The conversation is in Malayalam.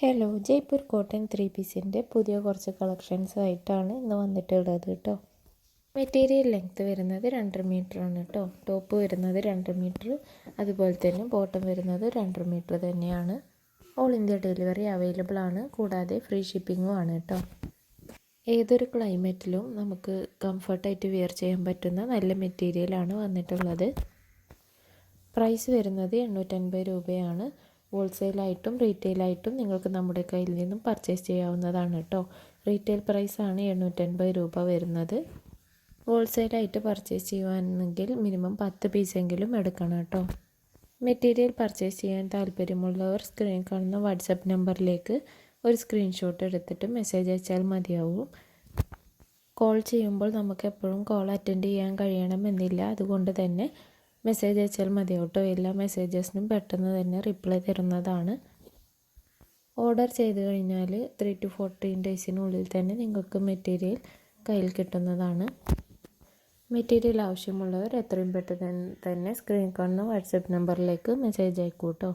ഹലോ, ജയ്പൂർ കോട്ടൺ 3 പീസിൻ്റെ പുതിയ കുറച്ച് കളക്ഷൻസ് ആയിട്ടാണ് ഇന്ന് വന്നിട്ടുള്ളത് കേട്ടോ. മെറ്റീരിയൽ ലെങ്ത്ത് വരുന്നത് 2.5 മീറ്റർ ആണ് കേട്ടോ. ടോപ്പ് വരുന്നത് 2 മീറ്റർ, അതുപോലെ തന്നെ ബോട്ടം വരുന്നത് 2.5 മീറ്റർ തന്നെയാണ്. ഓൾ ഇന്ത്യ ഡെലിവറി അവൈലബിൾ ആണ്, കൂടാതെ ഫ്രീ ഷിപ്പിങ്ങും ആണ് കേട്ടോ. ഏതൊരു ക്ലൈമറ്റിലും നമുക്ക് കംഫർട്ടായിട്ട് വെയർ ചെയ്യാൻ പറ്റുന്ന നല്ല മെറ്റീരിയലാണ് വന്നിട്ടുള്ളത്. പ്രൈസ് വരുന്നത് 850 രൂപയാണ്. ഹോൾസെയിലായിട്ടും റീറ്റെയിലായിട്ടും നിങ്ങൾക്ക് നമ്മുടെ കയ്യിൽ നിന്നും പർച്ചേസ് ചെയ്യാവുന്നതാണ് കേട്ടോ. റീറ്റെയിൽ പ്രൈസാണ് 850 രൂപ വരുന്നത്. ഹോൾസെയിലായിട്ട് പർച്ചേസ് ചെയ്യുവാണെങ്കിൽ മിനിമം 10 പീസെങ്കിലും എടുക്കണം കേട്ടോ. മെറ്റീരിയൽ പർച്ചേസ് ചെയ്യാൻ താല്പര്യമുള്ളവർ സ്ക്രീൻ കാണുന്ന വാട്സപ്പ് നമ്പറിലേക്ക് ഒരു സ്ക്രീൻഷോട്ട് എടുത്തിട്ട് മെസ്സേജ് അയച്ചാൽ മതിയാവും. കോൾ ചെയ്യുമ്പോൾ നമുക്ക് എപ്പോഴും കോൾ അറ്റൻഡ് ചെയ്യാൻ കഴിയണമെന്നില്ല, അതുകൊണ്ട് തന്നെ മെസ്സേജ് അയച്ചാൽ മതിയാവും കേട്ടോ. എല്ലാ മെസ്സേജസിനും പെട്ടെന്ന് തന്നെ റിപ്ലൈ തരുന്നതാണ്. ഓർഡർ ചെയ്ത് കഴിഞ്ഞാൽ 3 to 14 ഡേയ്സിനുള്ളിൽ തന്നെ നിങ്ങൾക്ക് മെറ്റീരിയൽ കയ്യിൽ കിട്ടുന്നതാണ്. മെറ്റീരിയൽ ആവശ്യമുള്ളവർ എത്രയും പെട്ടെന്ന് തന്നെ സ്ക്രീൻ കാണുന്ന വാട്സപ്പ് നമ്പറിലേക്ക് മെസ്സേജ് അയക്കൂ കേട്ടോ.